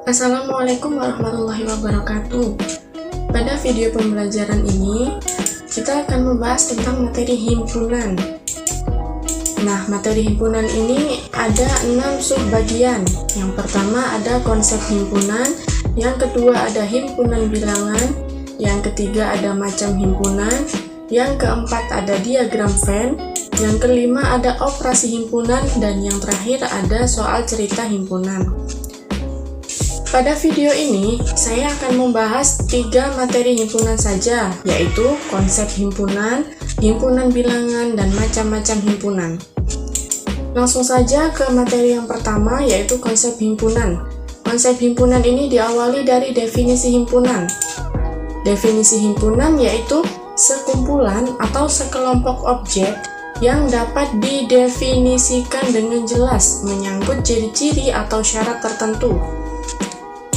Assalamualaikum warahmatullahi wabarakatuh. Pada video pembelajaran ini, kita akan membahas tentang materi himpunan. Nah, materi himpunan ini ada 6 subbagian. Yang pertama ada konsep himpunan, yang kedua ada himpunan bilangan, yang ketiga ada macam himpunan, yang keempat ada diagram Venn, yang kelima ada operasi himpunan, dan yang terakhir ada soal cerita himpunan. Pada video ini, saya akan membahas 3 materi himpunan saja, yaitu konsep himpunan, himpunan bilangan, dan macam-macam himpunan. Langsung saja ke materi yang pertama, yaitu konsep himpunan. Konsep himpunan ini diawali dari definisi himpunan. Definisi himpunan yaitu sekumpulan atau sekelompok objek yang dapat didefinisikan dengan jelas menyangkut ciri-ciri atau syarat tertentu.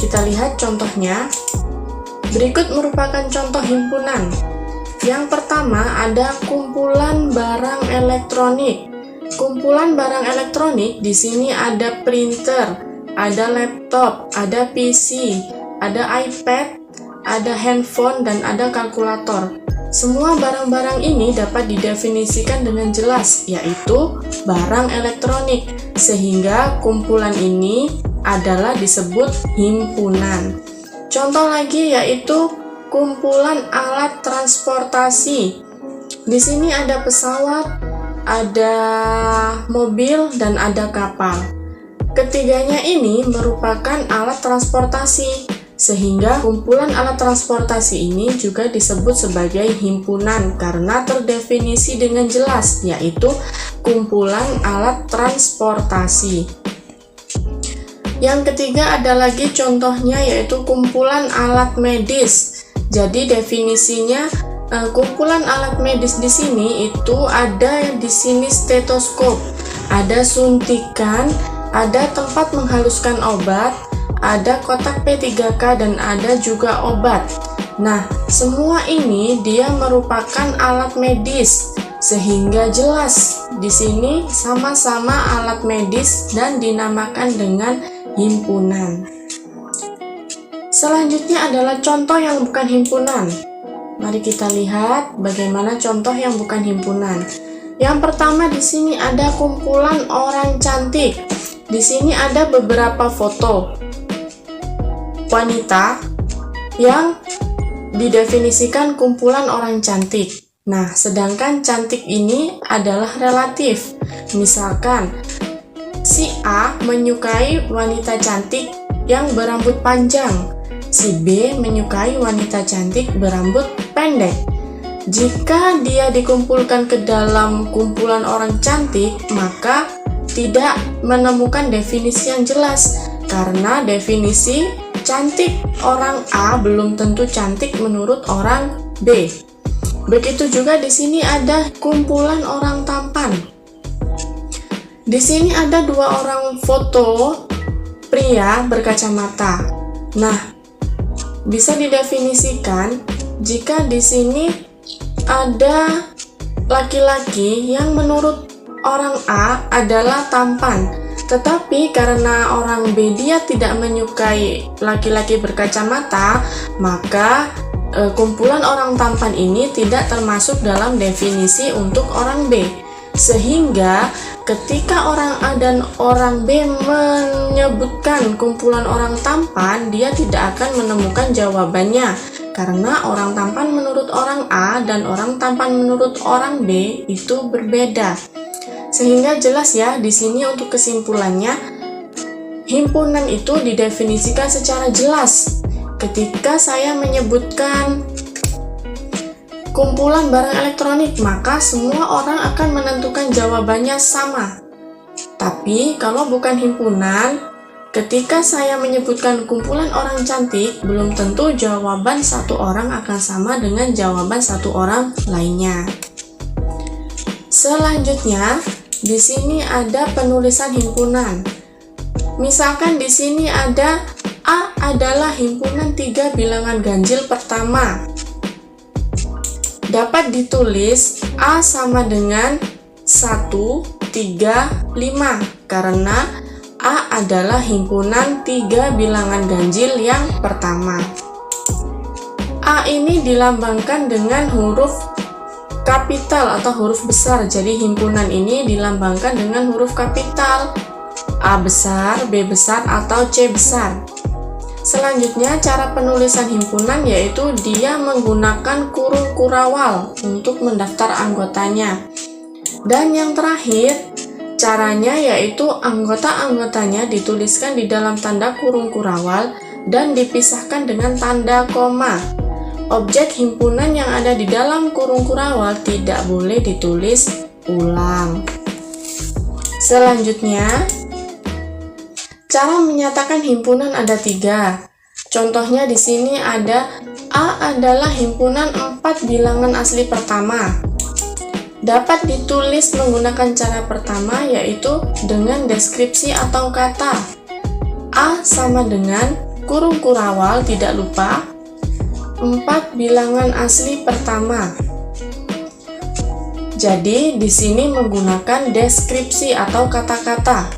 Kita lihat contohnya. Berikut merupakan contoh himpunan. Yang pertama ada kumpulan barang elektronik. Kumpulan barang elektronik di sini ada printer, ada laptop, ada PC, ada iPad, ada handphone, dan ada kalkulator. Semua barang-barang ini dapat didefinisikan dengan jelas, yaitu barang elektronik, sehingga kumpulan ini adalah disebut himpunan. Contoh lagi yaitu kumpulan alat transportasi. Di sini ada pesawat, ada mobil, dan ada kapal. Ketiganya ini merupakan alat transportasi, sehingga kumpulan alat transportasi ini juga disebut sebagai himpunan karena terdefinisi dengan jelas, yaitu kumpulan alat transportasi. Yang ketiga ada lagi contohnya yaitu kumpulan alat medis. Jadi definisinya kumpulan alat medis di sini itu ada di sini stetoskop, ada suntikan, ada tempat menghaluskan obat, ada kotak P3K, dan ada juga obat. Nah, semua ini dia merupakan alat medis, sehingga jelas di sini sama-sama alat medis dan dinamakan dengan himpunan. Selanjutnya adalah contoh yang bukan himpunan. Mari kita lihat bagaimana contoh yang bukan himpunan. Yang pertama di sini ada kumpulan orang cantik. Di sini ada beberapa foto wanita yang didefinisikan kumpulan orang cantik. Nah, sedangkan cantik ini adalah relatif. Misalkan si A menyukai wanita cantik yang berambut panjang, si B menyukai wanita cantik berambut pendek. Jika dia dikumpulkan ke dalam kumpulan orang cantik, maka tidak menemukan definisi yang jelas, karena definisi cantik orang A belum tentu cantik menurut orang B. Begitu juga di sini ada kumpulan orang tampan. Di sini ada 2 orang foto pria berkacamata. Nah, bisa didefinisikan jika di sini ada laki-laki yang menurut orang A adalah tampan, tetapi karena orang B dia tidak menyukai laki-laki berkacamata, maka kumpulan orang tampan ini tidak termasuk dalam definisi untuk orang B. Sehingga ketika orang A dan orang B menyebutkan kumpulan orang tampan, dia tidak akan menemukan jawabannya, karena orang tampan menurut orang A dan orang tampan menurut orang B itu berbeda. Sehingga jelas ya, di sini untuk kesimpulannya, himpunan itu didefinisikan secara jelas. Ketika saya menyebutkan kumpulan barang elektronik, maka semua orang akan menentukan jawabannya sama. Tapi kalau bukan himpunan, ketika saya menyebutkan kumpulan orang cantik, belum tentu jawaban satu orang akan sama dengan jawaban satu orang lainnya. Selanjutnya, di sini ada penulisan himpunan. Misalkan di sini ada A adalah himpunan 3 bilangan ganjil pertama. Dapat ditulis A sama dengan 1, 3, 5 karena A adalah himpunan 3 bilangan ganjil yang pertama. A ini dilambangkan dengan huruf kapital atau huruf besar. Jadi himpunan ini dilambangkan dengan huruf kapital. A besar, B besar, atau C besar. Selanjutnya cara penulisan himpunan yaitu dia menggunakan kurung kurawal untuk mendaftar anggotanya. Dan yang terakhir, caranya yaitu anggota-anggotanya dituliskan di dalam tanda kurung kurawal dan dipisahkan dengan tanda koma. Objek himpunan yang ada di dalam kurung kurawal tidak boleh ditulis ulang. Selanjutnya, cara menyatakan himpunan ada 3. Contohnya di sini ada A adalah himpunan 4 bilangan asli pertama. Dapat ditulis menggunakan cara pertama yaitu dengan deskripsi atau kata. A sama dengan kurung kurawal, tidak lupa, 4 bilangan asli pertama. Jadi di sini menggunakan deskripsi atau kata-kata.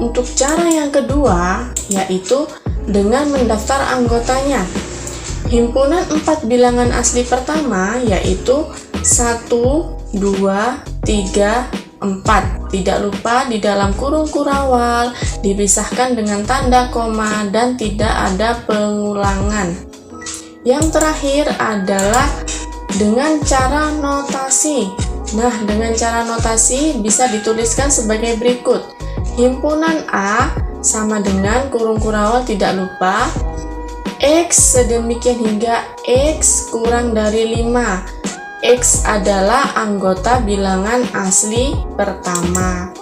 Untuk cara yang kedua yaitu dengan mendaftar anggotanya. Himpunan 4 bilangan asli pertama yaitu 1, 2, 3, 4. Tidak lupa di dalam kurung kurawal dipisahkan dengan tanda koma dan tidak ada pengulangan. Yang terakhir adalah dengan cara notasi. Nah, dengan cara notasi bisa dituliskan sebagai berikut. Himpunan A sama dengan kurung kurawal, tidak lupa, X sedemikian hingga X kurang dari 5. X adalah anggota bilangan asli pertama.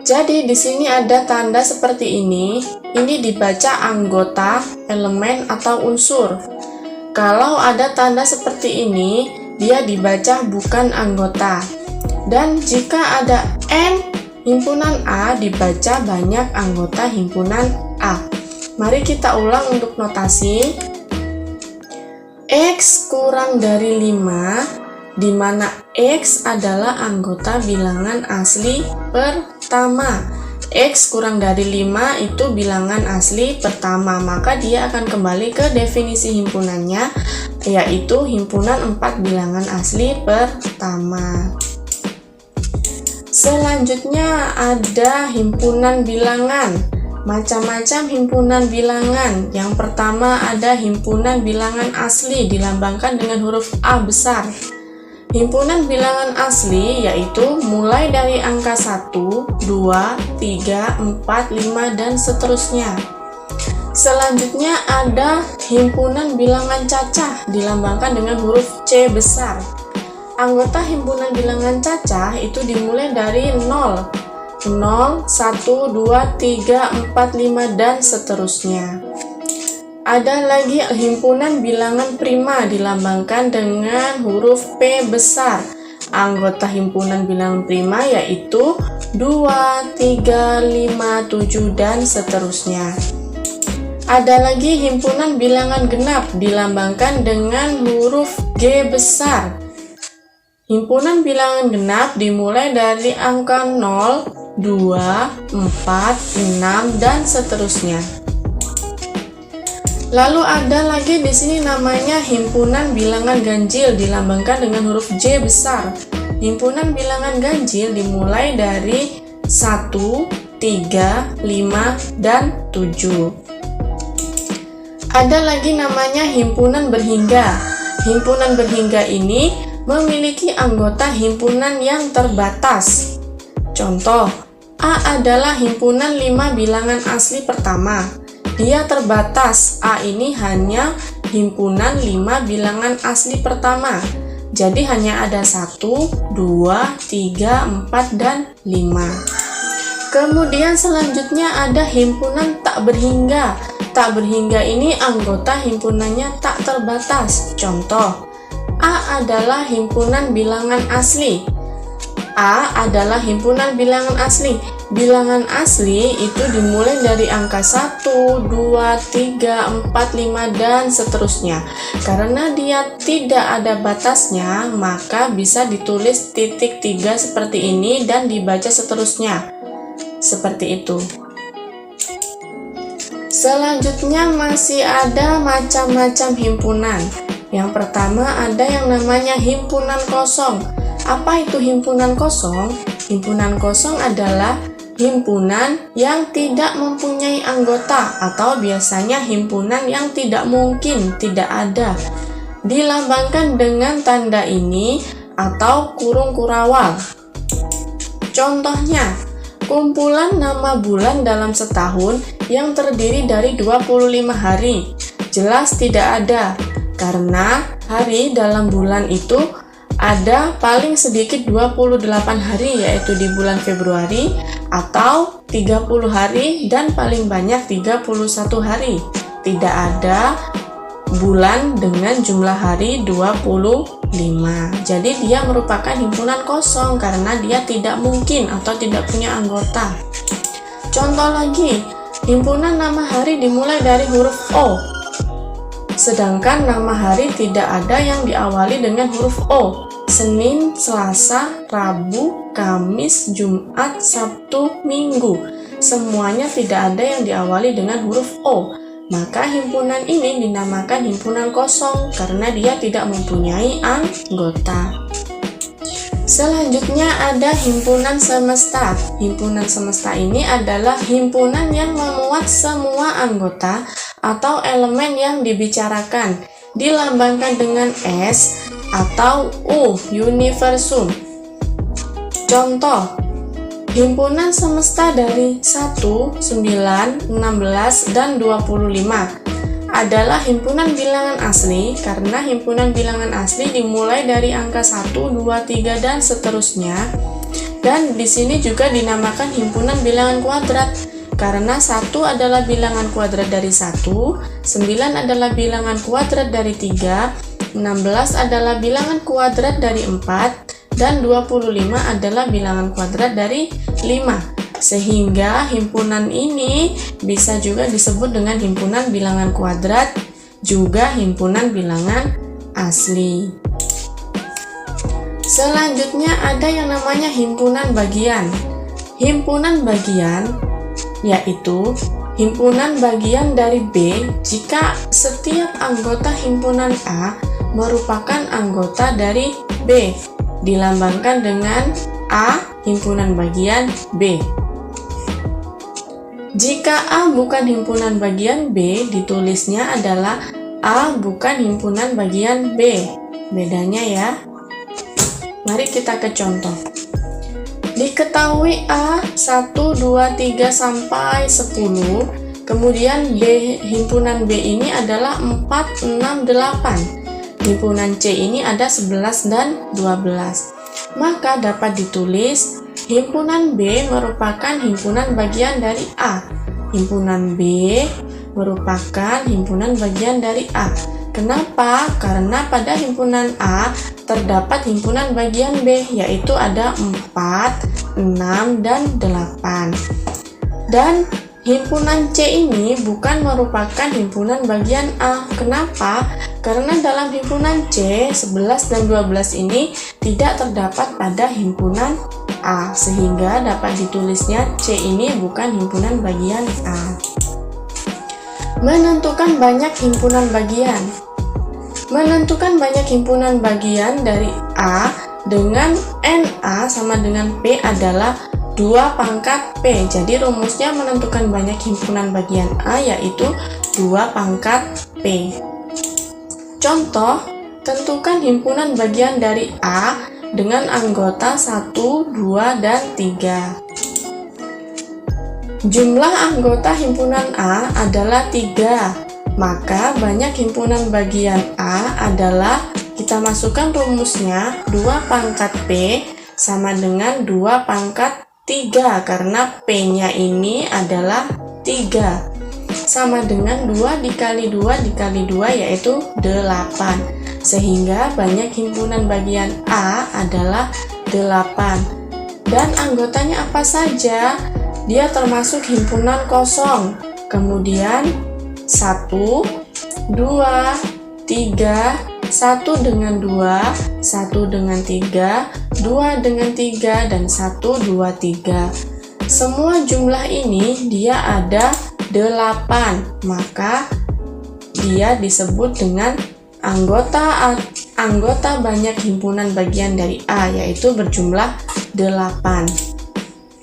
Jadi di sini ada tanda seperti ini. Ini dibaca anggota, elemen, atau unsur. Kalau ada tanda seperti ini, dia dibaca bukan anggota. Dan jika ada N himpunan A, dibaca banyak anggota himpunan A. Mari kita ulang untuk notasi. X kurang dari 5, di mana X adalah anggota bilangan asli pertama. X kurang dari 5 itu bilangan asli pertama, maka dia akan kembali ke definisi himpunannya, yaitu himpunan 4 bilangan asli pertama. Selanjutnya ada himpunan bilangan. Macam-macam himpunan bilangan. Yang pertama ada himpunan bilangan asli, dilambangkan dengan huruf A besar. Himpunan bilangan asli yaitu mulai dari angka 1, 2, 3, 4, 5, dan seterusnya. Selanjutnya ada himpunan bilangan cacah, dilambangkan dengan huruf C besar. Anggota himpunan bilangan cacah itu dimulai dari 0, 0, 1, 2, 3, 4, 5, dan seterusnya. Ada lagi himpunan bilangan prima, dilambangkan dengan huruf P besar. Anggota himpunan bilangan prima yaitu 2, 3, 5, 7, dan seterusnya. Ada lagi himpunan bilangan genap, dilambangkan dengan huruf G besar. Himpunan bilangan genap dimulai dari angka 0, 2, 4, 6, dan seterusnya. Lalu ada lagi di sini namanya himpunan bilangan ganjil, dilambangkan dengan huruf J besar. Himpunan bilangan ganjil dimulai dari 1, 3, 5, dan 7. Ada lagi namanya himpunan berhingga. Himpunan berhingga ini memiliki anggota himpunan yang terbatas. Contoh, A adalah himpunan 5 bilangan asli pertama. Dia terbatas. A ini hanya himpunan 5 bilangan asli pertama. Jadi hanya ada 1, 2, 3, 4, dan 5. Kemudian selanjutnya ada himpunan tak berhingga. Tak berhingga ini anggota himpunannya tak terbatas. Contoh, A adalah himpunan bilangan asli. A adalah himpunan bilangan asli. Bilangan asli itu dimulai dari angka 1, 2, 3, 4, 5, dan seterusnya. Karena dia tidak ada batasnya, maka bisa ditulis titik 3 seperti ini dan dibaca seterusnya. Seperti itu. Selanjutnya masih ada macam-macam himpunan. Yang pertama ada yang namanya himpunan kosong. Apa itu himpunan kosong? Himpunan kosong adalah himpunan yang tidak mempunyai anggota atau biasanya himpunan yang tidak mungkin tidak ada. Dilambangkan dengan tanda ini atau kurung kurawal. Contohnya, kumpulan nama bulan dalam setahun yang terdiri dari 25 hari. Jelas tidak ada, karena hari dalam bulan itu ada paling sedikit 28 hari, yaitu di bulan Februari, atau 30 hari dan paling banyak 31 hari. Tidak ada bulan dengan jumlah hari 25. Jadi dia merupakan himpunan kosong karena dia tidak mungkin atau tidak punya anggota. Contoh lagi, himpunan nama hari dimulai dari huruf O. Sedangkan nama hari tidak ada yang diawali dengan huruf O. Senin, Selasa, Rabu, Kamis, Jumat, Sabtu, Minggu. Semuanya tidak ada yang diawali dengan huruf O. Maka himpunan ini dinamakan himpunan kosong karena dia tidak mempunyai anggota. Selanjutnya ada himpunan semesta. Himpunan semesta ini adalah himpunan yang memuat semua anggota atau elemen yang dibicarakan. Dilambangkan dengan S atau U, universum. Contoh, himpunan semesta dari 1, 9, 16, dan 25 adalah himpunan bilangan asli karena himpunan bilangan asli dimulai dari angka 1, 2, 3, dan seterusnya. Dan di sini juga dinamakan himpunan bilangan kuadrat karena 1 adalah bilangan kuadrat dari 1, 9 adalah bilangan kuadrat dari 3, 16 adalah bilangan kuadrat dari 4, dan 25 adalah bilangan kuadrat dari 5. Sehingga himpunan ini bisa juga disebut dengan himpunan bilangan kuadrat, juga himpunan bilangan asli. Selanjutnya ada yang namanya himpunan bagian. Himpunan bagian yaitu himpunan bagian dari B jika setiap anggota himpunan A merupakan anggota dari B. Dilambangkan dengan A himpunan bagian B. Jika A bukan himpunan bagian B, ditulisnya adalah A bukan himpunan bagian B. Bedanya ya. Mari kita ke contoh. Diketahui A 1, 2, 3 sampai 10. Kemudian B himpunan B ini adalah 4, 6, 8. Himpunan C ini ada 11 dan 12. Maka dapat ditulis himpunan B merupakan himpunan bagian dari A. Himpunan B merupakan himpunan bagian dari A. Kenapa? Karena pada himpunan A terdapat himpunan bagian B, yaitu ada 4, 6, dan 8. Dan himpunan C ini bukan merupakan himpunan bagian A. Kenapa? Karena dalam himpunan C, 11 dan 12 ini tidak terdapat pada himpunan A, sehingga dapat ditulisnya C ini bukan himpunan bagian A. Menentukan banyak himpunan bagian. Menentukan banyak himpunan bagian dari A dengan NA sama dengan P adalah 2 pangkat P. Jadi rumusnya menentukan banyak himpunan bagian A yaitu 2 pangkat P. Contoh, tentukan himpunan bagian dari A dengan anggota 1, 2, dan 3. Jumlah anggota himpunan A adalah 3, maka banyak himpunan bagian A adalah, kita masukkan rumusnya, 2 pangkat P sama dengan 2 pangkat 3, karena P-nya ini adalah 3. Sama dengan 2 dikali 2 dikali 2 yaitu 8. Sehingga banyak himpunan bagian A adalah 8. Dan anggotanya apa saja? Dia termasuk himpunan kosong. Kemudian 1, 2, 3, 1 dengan 2, 1 dengan 3, 2 dengan 3, dan 1, 2, 3. Semua jumlah ini dia ada 8, maka dia disebut dengan anggota banyak himpunan bagian dari A, yaitu berjumlah 8.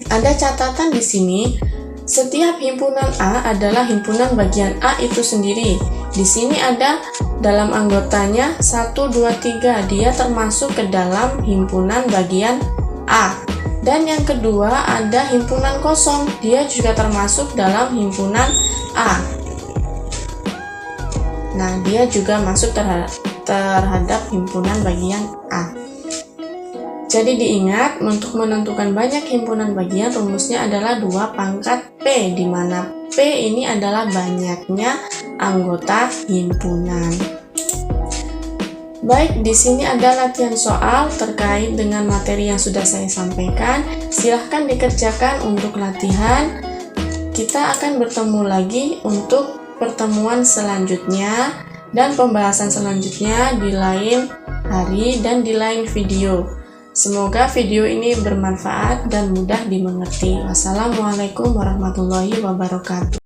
Ada catatan di sini, setiap himpunan A adalah himpunan bagian A itu sendiri. Di sini ada dalam anggotanya 1, 2, 3, dia termasuk ke dalam himpunan bagian A. Dan yang kedua ada himpunan kosong, dia juga termasuk dalam himpunan A. Nah, dia juga masuk terhadap himpunan bagian A. Jadi diingat, untuk menentukan banyak himpunan bagian, rumusnya adalah 2 pangkat P, di mana P ini adalah banyaknya anggota himpunan. Baik, di sini ada latihan soal terkait dengan materi yang sudah saya sampaikan. Silahkan dikerjakan untuk latihan. Kita akan bertemu lagi untuk pertemuan selanjutnya dan pembahasan selanjutnya di lain hari dan di lain video. Semoga video ini bermanfaat dan mudah dimengerti. Wassalamualaikum warahmatullahi wabarakatuh.